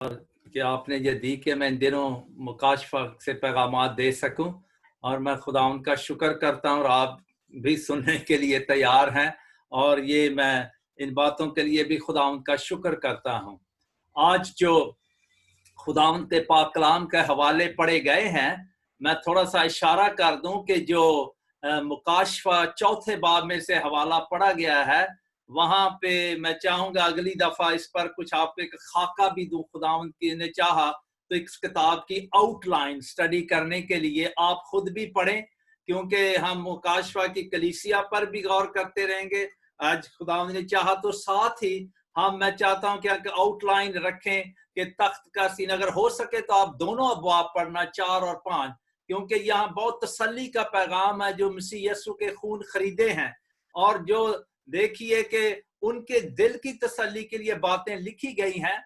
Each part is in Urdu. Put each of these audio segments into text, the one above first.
کہ آپ نے یہ دی کہ میں ان دنوں مکاشفہ سے پیغامات دے سکوں، اور میں خدا ان کا شکر کرتا ہوں، اور آپ بھی سننے کے لیے تیار ہیں، اور یہ میں ان باتوں کے لیے بھی خدا ان کا شکر کرتا ہوں۔ آج جو خداوند کے پاک کلام کے حوالے پڑھے گئے ہیں، میں تھوڑا سا اشارہ کر دوں کہ جو مکاشفہ چوتھے باب میں سے حوالہ پڑھا گیا ہے، وہاں پہ میں چاہوں گا اگلی دفعہ اس پر کچھ آپ کو ایک خاکہ بھی دوں، خداوند کی نے چاہا تو اس کتاب کی آؤٹ لائن سٹڈی کرنے کے لیے آپ خود بھی پڑھیں، کیونکہ ہم مکاشفہ کی کلیسیا پر بھی غور کرتے رہیں گے آج خداوند نے چاہا تو، ساتھ ہی میں چاہتا ہوں کہ آؤٹ لائن رکھیں کہ تخت کا سین اگر ہو سکے تو آپ دونوں ابواب پڑھنا، 4 اور 5، کیونکہ یہاں بہت تسلی کا پیغام ہے جو مسیح یسوع کے خون خریدے ہیں، اور جو دیکھیے کہ ان کے دل کی تسلی کے لیے باتیں لکھی گئی ہیں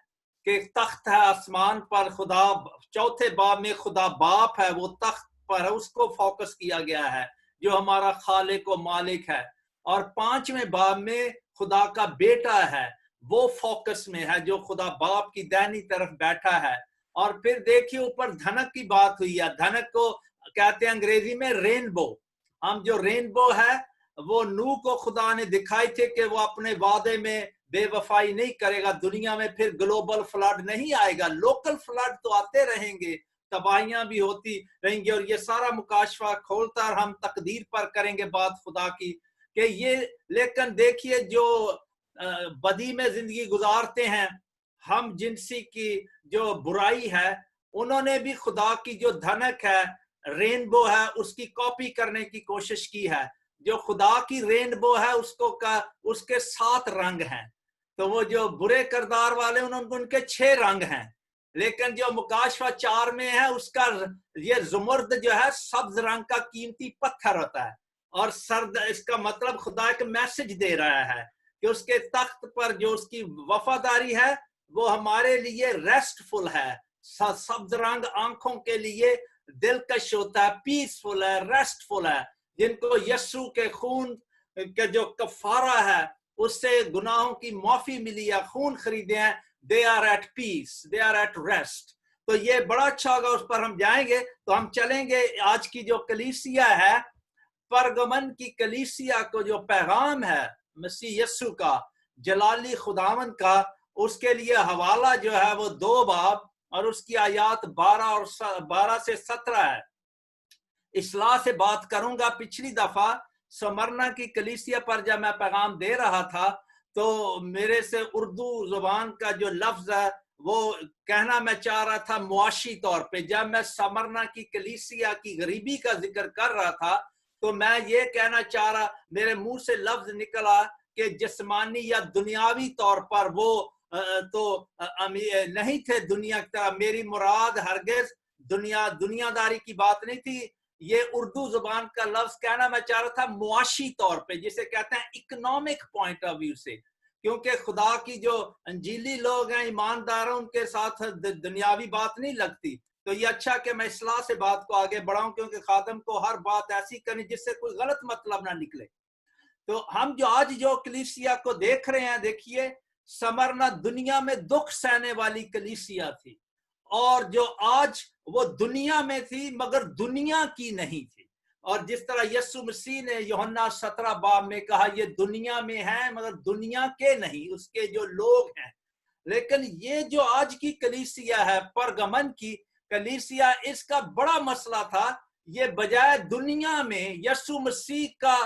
کہ تخت ہے آسمان پر، خدا چوتھے باب میں خدا باپ ہے، وہ تخت پر ہے، اس کو فوکس کیا گیا ہے جو ہمارا خالق و مالک ہے، اور 5ویں باب میں خدا کا بیٹا ہے، وہ فوکس میں ہے جو خدا باپ کی دائنی طرف بیٹھا ہے۔ اور پھر دیکھیے اوپر دھنک کی بات ہوئی ہے، دھنک کو کہتے ہیں انگریزی میں رینبو، ہم جو رینبو ہے وہ نوح کو خدا نے دکھائی تھے کہ وہ اپنے وعدے میں بے وفائی نہیں کرے گا، دنیا میں پھر گلوبل فلڈ نہیں آئے گا، لوکل فلڈ تو آتے رہیں گے، تباہیاں بھی ہوتی رہیں گی، اور یہ سارا مکاشفہ کھولتا اور ہم تقدیر پر کریں گے بات خدا کی کہ یہ، لیکن دیکھیے جو بدی میں زندگی گزارتے ہیں، ہم جنسی کی جو برائی ہے، انہوں نے بھی خدا کی جو دھنک ہے، رینبو ہے، اس کی کاپی کرنے کی کوشش کی ہے۔ جو خدا کی رینبو ہے اس کے 7 رنگ ہیں، تو وہ جو برے کردار والے ان کے 6 رنگ ہیں، لیکن جو مکاشفہ 4 میں ہے اس کا یہ زمرد جو ہے سبز رنگ کا قیمتی پتھر ہوتا ہے، اور سرد، اس کا مطلب خدا ایک میسج دے رہا ہے کہ اس کے تخت پر جو اس کی وفاداری ہے وہ ہمارے لیے ریسٹفل ہے، سبز رنگ آنکھوں کے لیے دلکش ہوتا ہے، پیسفل ہے، ریسٹفل ہے، جن کو یسوع کے خون کا جو کفارہ ہے اس سے گناہوں کی معافی ملی ہے، خون خریدے ہیں، they are at peace, they are at rest۔ تو یہ بڑا اچھا ہوگا، اس پر ہم جائیں گے، تو ہم چلیں گے آج کی جو کلیسیا ہے، پرگمن کی کلیسیا کو جو پیغام ہے مسیح یسوع کا، جلالی خداوند کا، اس کے لیے حوالہ جو ہے وہ 2 باب اور اس کی آیات 12 سے 17 ہے۔ اصلاح سے بات کروں گا۔ پچھلی دفعہ سمرنا کی کلیسیا پر جب میں پیغام دے رہا تھا تو میرے سے اردو زبان کا جو لفظ ہے وہ کہنا میں چاہ رہا تھا معاشی طور پہ، جب میں سمرنا کی کلیسیا کی غریبی کا ذکر کر رہا تھا تو میں یہ کہنا چاہ رہا، میرے منہ سے لفظ نکلا کہ جسمانی یا دنیاوی طور پر وہ تو نہیں تھے دنیا کی طرح، میری مراد ہرگز دنیا داری کی بات نہیں تھی، یہ اردو زبان کا لفظ کہنا میں چاہ رہا تھا معاشی طور پہ، جسے کہتے ہیں اکنامک پوائنٹ آف ویو سے، کیونکہ خدا کی جو انجیلی لوگ ہیں، ایماندار ہیں، ان کے ساتھ دنیاوی بات نہیں لگتی۔ تو یہ اچھا کہ میں اصلاح سے بات کو آگے بڑھاؤں، کیونکہ خادم کو ہر بات ایسی کرنی جس سے کوئی غلط مطلب نہ نکلے۔ تو ہم جو آج جو کلیسیا کو دیکھ رہے ہیں، دیکھیے سمرنا دنیا میں دکھ سہنے والی کلیسیا تھی، اور جو آج وہ دنیا میں تھی مگر دنیا کی نہیں تھی، اور جس طرح یسوع مسیح نے یوحنا 17 باب میں کہا یہ دنیا میں ہے مگر دنیا کے نہیں، اس کے جو لوگ ہیں۔ لیکن یہ جو آج کی کلیسیا ہے، پرگمن کی کلیسیا، اس کا بڑا مسئلہ تھا، یہ بجائے دنیا میں یسوع مسیح کا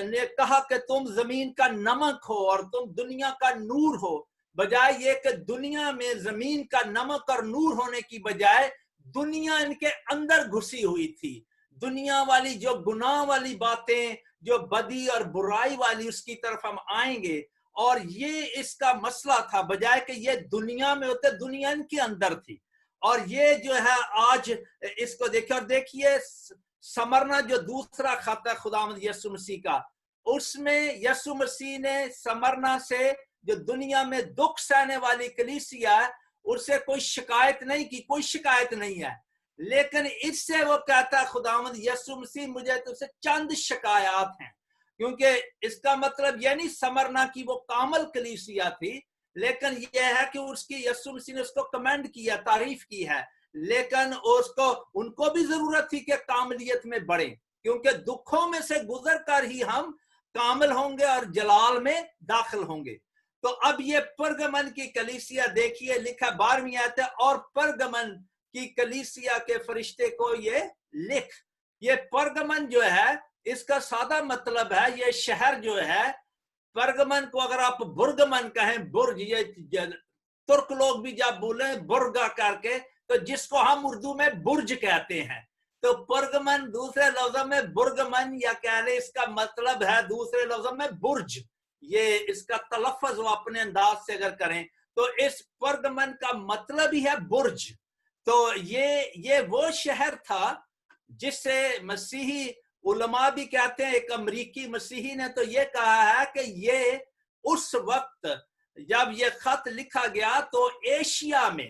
نے کہا کہ تم زمین کا نمک ہو اور تم دنیا کا نور ہو، بجائے یہ کہ دنیا میں زمین کا نمک اور نور ہونے کی بجائے دنیا ان کے اندر گھسی ہوئی تھی، دنیا والی جو گناہ والی باتیں، جو بدی اور برائی والی، اس کی طرف ہم آئیں گے، اور یہ اس کا مسئلہ تھا، بجائے کہ یہ دنیا میں ہوتے، دنیا ان کے اندر تھی۔ اور یہ جو ہے آج اس کو دیکھیں، اور دیکھیے سمرنا جو دوسرا خط ہے خداوند یسوع مسیح کا، اس میں یسوع مسیح نے سمرنا سے جو دنیا میں دکھ سہنے والی کلیسیا ہے اس سے کوئی شکایت نہیں کی، کوئی شکایت نہیں ہے، لیکن اس سے وہ کہتا ہے خداوند یسوع مسیح مجھے تجھ سے چند شکایات ہیں، کیونکہ اس کا مطلب یہ نہیں سمرنا کی وہ کامل کلیسیا تھی، لیکن یہ ہے کہ اس کی یسوع مسیح نے اس کو کمنڈ کیا, تعریف کی ہے, لیکن ان کو بھی ضرورت تھی کہ کاملیت میں بڑھیں, کیونکہ دکھوں میں سے گزر کر ہی ہم کامل ہوں گے اور جلال میں داخل ہوں گے. تو اب یہ پرگمن کی کلیسیا دیکھیے, لکھا 12ویں آیت ہے, اور پرگمن کی کلیسیا کے فرشتے کو یہ لکھ. یہ پرگمن جو ہے اس کا سادہ مطلب ہے یہ شہر جو ہے. پرگمن کو اگر آپ برگمن کہیں, برج, یہ ترک لوگ بھی جب بولیں برگا کر کے, تو جس کو ہم اردو میں برج کہتے ہیں, تو پرگمن دوسرے لفظوں میں برگمن یا کہنے اس کا مطلب ہے دوسرے لفظوں میں برج. یہ اس کا تلفظ وہ اپنے انداز سے اگر کریں تو اس پرگمن کا مطلب ہی ہے برج. تو یہ وہ شہر تھا جس سے مسیحی علماء بھی کہتے ہیں, ایک امریکی مسیحی نے تو یہ کہا ہے کہ یہ اس وقت جب یہ خط لکھا گیا تو ایشیا میں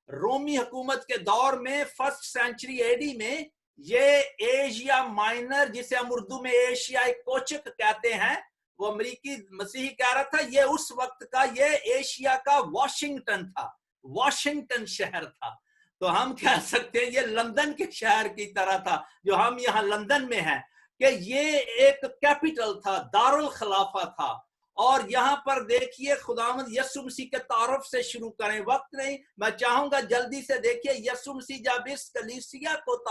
رومی حکومت کے دور میں 1st سینچری AD میں یہ ایشیا مائنر, جسے ہم اردو میں ایشیائی کوچک کہتے ہیں, وہ امریکی مسیحی کہہ رہا تھا یہ اس وقت کا یہ ایشیا کا واشنگٹن تھا, واشنگٹن شہر تھا. تو ہم کہہ سکتے ہیں یہ لندن کے شہر کی طرح تھا جو ہم یہاں لندن میں ہیں, کہ یہ ایک کیپٹل تھا, دارالخلافہ تھا. اور یہاں پر دیکھیے خداوند یسوع مسیح کے تعارف سے شروع کریں, وقت نہیں, میں چاہوں گا جلدی سے دیکھیے یسوع مسیح جب اس کلیسیا کو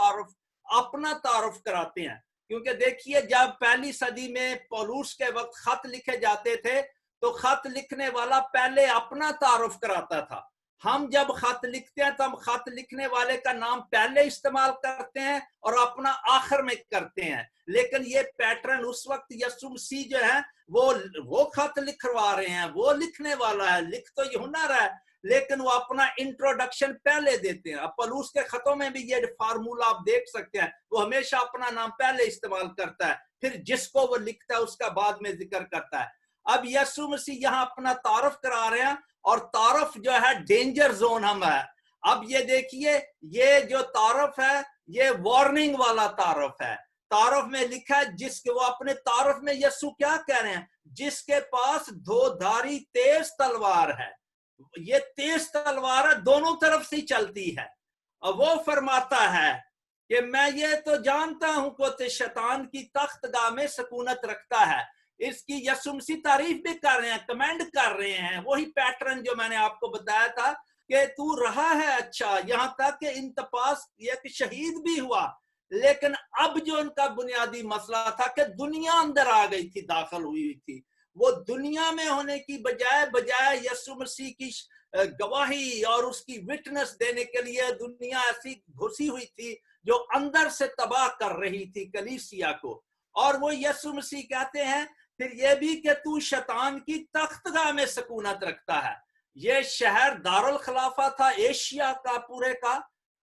اپنا تعارف کراتے ہیں, کیونکہ دیکھیے جب پہلی صدی میں پولوس کے وقت خط لکھے جاتے تھے تو خط لکھنے والا پہلے اپنا تعارف کراتا تھا. ہم جب خط لکھتے ہیں تو ہم خط لکھنے والے کا نام پہلے استعمال کرتے ہیں اور اپنا آخر میں کرتے ہیں, لیکن یہ پیٹرن اس وقت یسوع مسیح جو ہے وہ خط لکھوا رہے ہیں, وہ لکھنے والا ہے, لکھ تو یوحنا رہا ہے, لیکن وہ اپنا انٹروڈکشن پہلے دیتے ہیں. اب پولوس کے خطوں میں بھی یہ فارمولا آپ دیکھ سکتے ہیں, وہ ہمیشہ اپنا نام پہلے استعمال کرتا ہے, پھر جس کو وہ لکھتا ہے اس کا بعد میں ذکر کرتا ہے. اب یسوع مسیح یہاں اپنا تعارف کرا رہے ہیں, اور تعارف جو ہے ڈینجر زون ہم ہے. اب یہ دیکھیے یہ جو تعارف ہے یہ وارننگ والا تعارف ہے. تعارف میں لکھا ہے جس کے, وہ اپنے تعارف میں یسوع کیا کہہ رہے ہیں, جس کے پاس 2 دھاری تیز تلوار ہے. یہ تیز تلوار ہے, دونوں طرف سے چلتی ہے, اور وہ فرماتا ہے کہ میں یہ تو جانتا ہوں کہ شیطان کی تخت گاہ میں سکونت رکھتا ہے. اس کی یسوع مسیح تعریف بھی کر رہے ہیں, کمنڈ کر رہے ہیں, وہی پیٹرن جو میں نے آپ کو بتایا تھا کہ تو رہا ہے اچھا, یہاں تک کہ انتپاس ایک شہید بھی ہوا. لیکن اب جو ان کا بنیادی مسئلہ تھا کہ دنیا اندر آ گئی تھی, داخل ہوئی تھی, وہ دنیا میں ہونے کی بجائے یسوع مسیح کی گواہی اور اس کی وٹنس دینے کے لیے دنیا ایسی گھسی ہوئی تھی جو اندر سے تباہ کر رہی تھی کلیسیا کو. اور وہ یسوع مسیح کہتے ہیں پھر یہ بھی کہ تو شیطان کی تخت گاہ میں سکونت رکھتا ہے. یہ شہر دارالخلافہ تھا ایشیا کا پورے کا,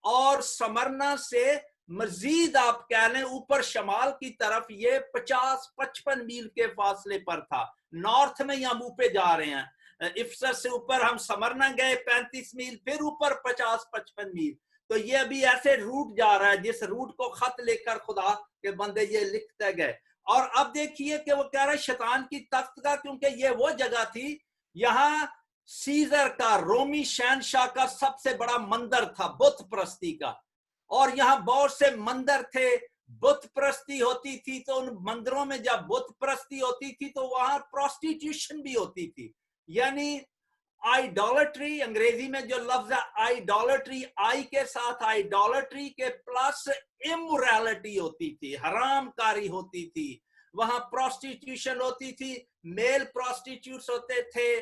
اور سمرنا سے مزید آپ کہہ لیں اوپر شمال کی طرف یہ 50-55 میل کے فاصلے پر تھا. نارتھ میں ہم اوپر جا رہے ہیں, افسس سے اوپر ہم سمرنا گئے 35 میل, پھر اوپر 50-55 میل. تو یہ ابھی ایسے روٹ جا رہا ہے جس روٹ کو خط لے کر خدا کے بندے یہ لکھتے گئے. اور اب دیکھیے کہ وہ کہہ رہا ہے شیطان کی تخت کا, کیونکہ یہ وہ جگہ تھی یہاں سیزر کا, رومی شہنشاہ کا سب سے بڑا مندر تھا بت پرستی کا, اور یہاں بہت سے مندر تھے, بت پرستی ہوتی تھی. تو ان مندروں میں جب بت پرستی ہوتی تھی تو وہاں پروسٹیٹیوشن بھی ہوتی تھی, یعنی آئیڈالٹری, انگریزی میں جو لفظ ہے آئیڈالٹری, آئی کے ساتھ آئیڈالٹری کے پلس امورالٹی ہوتی تھی, حرام کاری ہوتی تھی. وہاں پروسٹیٹیوشن ہوتی تھی, میل پروسٹیٹیوٹس ہوتے تھے,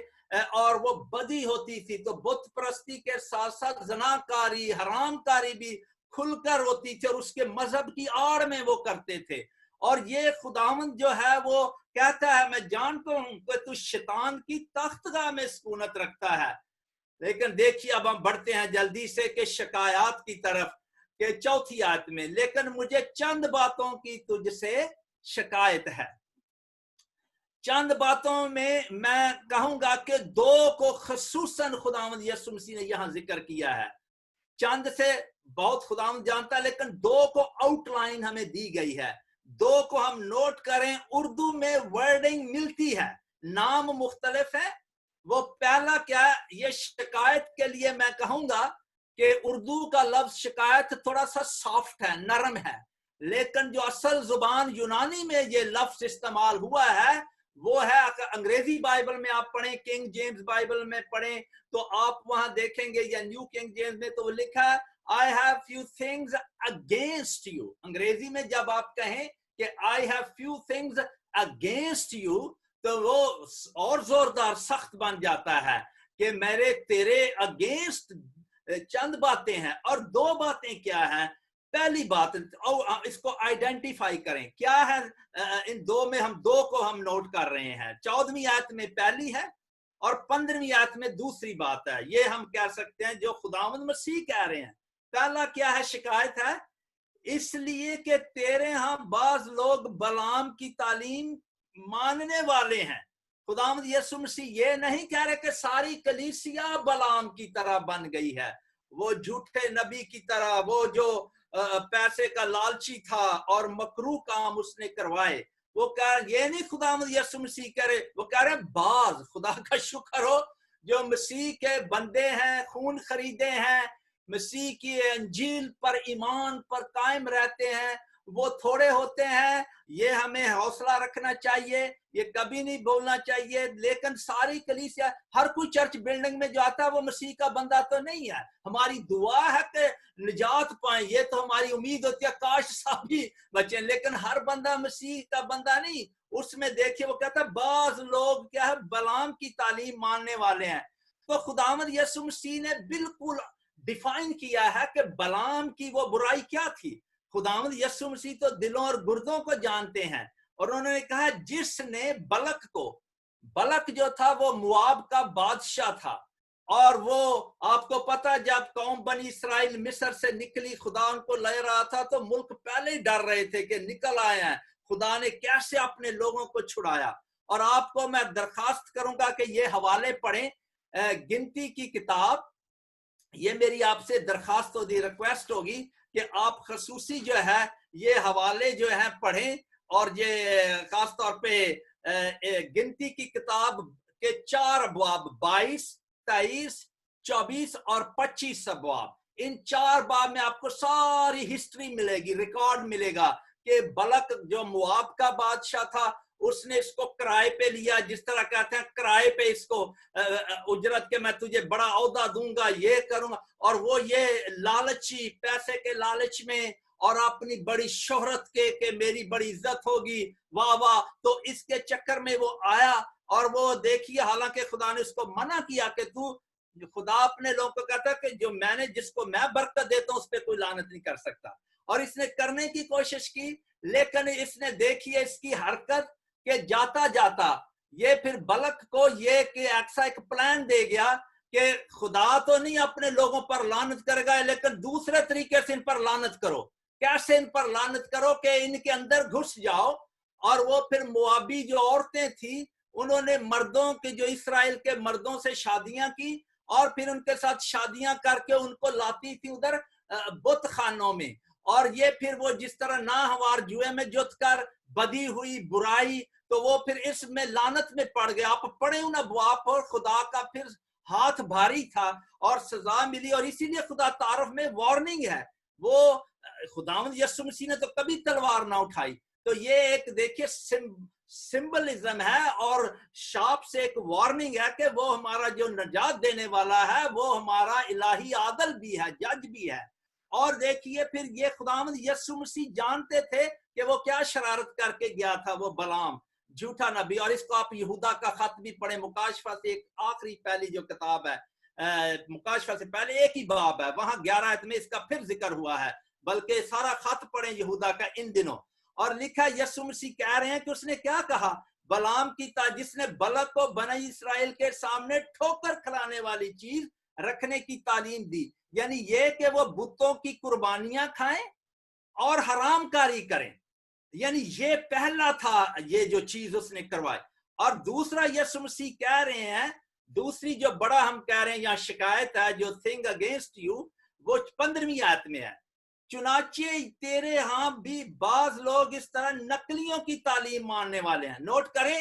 اور وہ بدی ہوتی تھی. تو بت پرستی کے ساتھ ساتھ زناکاری, حرام کاری بھی کھل کر ہوتی تھی, اور اس کے مذہب کی آڑ میں وہ کرتے تھے. اور یہ خداوند جو ہے وہ کہتا ہے میں جانتا ہوں کہ تو شیطان کی تخت گاہ میں سکونت رکھتا ہے. لیکن دیکھیے اب ہم بڑھتے ہیں جلدی سے کہ شکایات کی طرف, کہ 4 آیت میں لیکن مجھے چند باتوں کی تجھ سے شکایت ہے. چند باتوں میں میں کہوں گا کہ 2 کو خصوصاً خداوند یسوع مسیح نے یہاں ذکر کیا ہے. چند سے بہت خداوند جانتا ہے, لیکن 2 کو آؤٹ لائن ہمیں دی گئی ہے. 2 کو ہم نوٹ کریں, اردو میں ورڈنگ ملتی ہے, نام مختلف ہے وہ پہلا کیا ہے, یہ شکایت کے لیے میں کہوں گا کہ اردو کا لفظ شکایت تھوڑا سا سافٹ ہے, نرم ہے, لیکن جو اصل زبان یونانی میں یہ لفظ استعمال ہوا ہے وہ ہے, انگریزی بائبل میں آپ پڑھیں, کنگ جیمز بائبل میں پڑھیں تو آپ وہاں دیکھیں گے, یا نیو کنگ جیمز میں, تو وہ لکھا ہے I have few things against you. انگریزی میں جب آپ کہیں کہ I have few things against you تو وہ اور زوردار سخت بن جاتا ہے کہ میرے تیرے اگینسٹ چند باتیں ہیں. اور دو باتیں کیا ہیں؟ پہلی بات, اس کو آئیڈینٹیفائی کریں کیا ہے ان دو میں, ہم دو کو ہم نوٹ کر رہے ہیں. 14ویں آیت میں پہلی ہے اور 15ویں آیت میں دوسری بات ہے. یہ ہم کہہ سکتے ہیں جو خداوند مسیح کہہ رہے ہیں. پہلا کیا ہے؟ شکایت ہے اس لیے کہ تیرے ہاں بعض لوگ بلعام کی تعلیم ماننے والے ہیں. خداوند یسوع مسیح یہ نہیں کہہ رہے کہ ساری کلیسیا بلعام کی طرح بن گئی ہے, وہ جھوٹے نبی کی طرح, وہ جو پیسے کا لالچی تھا اور مکروہ کام اس نے کروائے. وہ کہہ یہ نہیں خداوند یسوع مسیح کہہ رہے, وہ کہہ رہے بعض. خدا کا شکر ہو جو مسیح کے بندے ہیں, خون خریدے ہیں, مسیح کی انجیل پر ایمان پر قائم رہتے ہیں, وہ تھوڑے ہوتے ہیں. یہ ہمیں حوصلہ رکھنا چاہیے, یہ کبھی نہیں بولنا چاہیے. لیکن ساری کلیسیا, ہر کوئی چرچ بلڈنگ میں جو آتا ہے وہ مسیح کا بندہ تو نہیں ہے. ہماری دعا ہے کہ نجات پائیں, یہ تو ہماری امید ہوتی ہے, کاش سبھی بچیں, لیکن ہر بندہ مسیح کا بندہ نہیں. اس میں دیکھیے وہ کہتا ہے بعض لوگ کیا ہے بلعام کی تعلیم ماننے والے ہیں. تو خداوند یسوع مسیح نے بالکل ڈیفائن کیا ہے کہ بلعام کی وہ برائی کیا تھی. خداوند یسوع مسیح تو دلوں اور گردوں کو جانتے ہیں, اور انہوں نے کہا جس نے بلک کو, بلک جو تھا وہ مواب کا بادشاہ تھا, اور وہ آپ کو پتا جب قوم بنی اسرائیل مصر سے نکلی, خدا ان کو لے رہا تھا تو ملک پہلے ہی ڈر رہے تھے کہ نکل آئے ہیں, خدا نے کیسے اپنے لوگوں کو چھڑایا. اور آپ کو میں درخواست کروں گا کہ یہ حوالے پڑھیں, گنتی کی کتاب, یہ میری آپ سے درخواست ہوگی, ریکویسٹ ہوگی کہ آپ خصوصی جو ہے یہ حوالے جو ہیں پڑھیں. اور یہ خاص طور پہ گنتی کی کتاب کے 4 ابواب, 22, 23, 24 اور 25 ابواب, ان 4 باب میں آپ کو ساری ہسٹری ملے گی, ریکارڈ ملے گا کہ بلک جو مواب کا بادشاہ تھا اس نے اس کو کرائے پہ لیا, جس طرح کہتے ہیں کرائے پہ اس کو اجرت کے میں تجھے بڑا عہدہ دوں گا, یہ کروں گا. اور وہ یہ لالچی, پیسے کے لالچ میں اور اپنی بڑی شہرت کے کہ میری بڑی عزت ہوگی, واہ واہ, تو اس کے چکر میں وہ آیا. اور وہ دیکھیے حالانکہ خدا نے اس کو منع کیا کہ تو, خدا اپنے لوگوں کو کہتا کہ جو میں نے, جس کو میں برکت دیتا ہوں اس پہ کوئی لعنت نہیں کر سکتا. اور اس نے کرنے کی کوشش کی, لیکن اس نے دیکھیے اس کی حرکت کہ جاتا جاتا یہ پھر بلک کو یہ کہ ایک پلان دے گیا کہ خدا تو نہیں اپنے لوگوں پر لعنت کرے گا, لیکن دوسرے طریقے سے ان پر لعنت کرو. کیسے ان پر لعنت کرو کہ ان کے اندر گھس جاؤ. اور وہ پھر موابی جو عورتیں تھیں انہوں نے مردوں کے, جو اسرائیل کے مردوں سے شادیاں کی, اور پھر ان کے ساتھ شادیاں کر کے ان کو لاتی تھی ادھر بت خانوں میں. اور یہ پھر وہ جس طرح ناہوار جوئے میں جت کر بدی ہوئی برائی, تو وہ پھر اس میں لعنت میں پڑ گئے. آپ پڑھیں ان ابواب پر, خدا کا پھر ہاتھ بھاری تھا اور سزا ملی. اور اسی لیے خدا تعارف میں وارننگ ہے, وہ خداوند یسوع مسیح نے تو کبھی تلوار نہ اٹھائی. تو یہ ایک دیکھیے سمبلزم ہے اور شاپ سے ایک وارننگ ہے کہ وہ ہمارا جو نجات دینے والا ہے وہ ہمارا الہی عادل بھی ہے, جج بھی ہے. اور دیکھیے پھر یہ خداوند یسوع مسیح جانتے تھے کہ وہ کیا شرارت کر کے گیا تھا وہ بلعام, جھوٹا نبی. اور اس کو آپ یہودا کا خط بھی پڑھیں, مکاشفہ سے ایک آخری پہلی جو کتاب ہے, مکاشفہ سے پہلے ایک ہی باب ہے, وہاں 11 آیت میں اس کا پھر ذکر ہوا ہے, بلکہ سارا خط پڑھیں یہودا کا ان دنوں. اور لکھا یسوع مسیح کہہ رہے ہیں کہ اس نے کیا کہا, بلعام کی جس نے بلک کو بنی اسرائیل کے سامنے ٹھوکر کھلانے والی چیز رکھنے کی تعلیم دی, یعنی یہ کہ وہ بتوں کی قربانیاں کھائیں اور حرام کاری کریں. یعنی یہ پہلا تھا یہ جو چیز اس نے کروائی. اور دوسرا یسوع مسیح کہہ رہے ہیں, دوسری جو بڑا ہم کہہ رہے ہیں یہاں شکایت ہے جو تھنگ اگینسٹ یو, وہ 15ویں آیت میں ہے, چنانچہ تیرے ہاں بھی بعض لوگ اس طرح نقلیوں کی تعلیم ماننے والے ہیں. نوٹ کریں,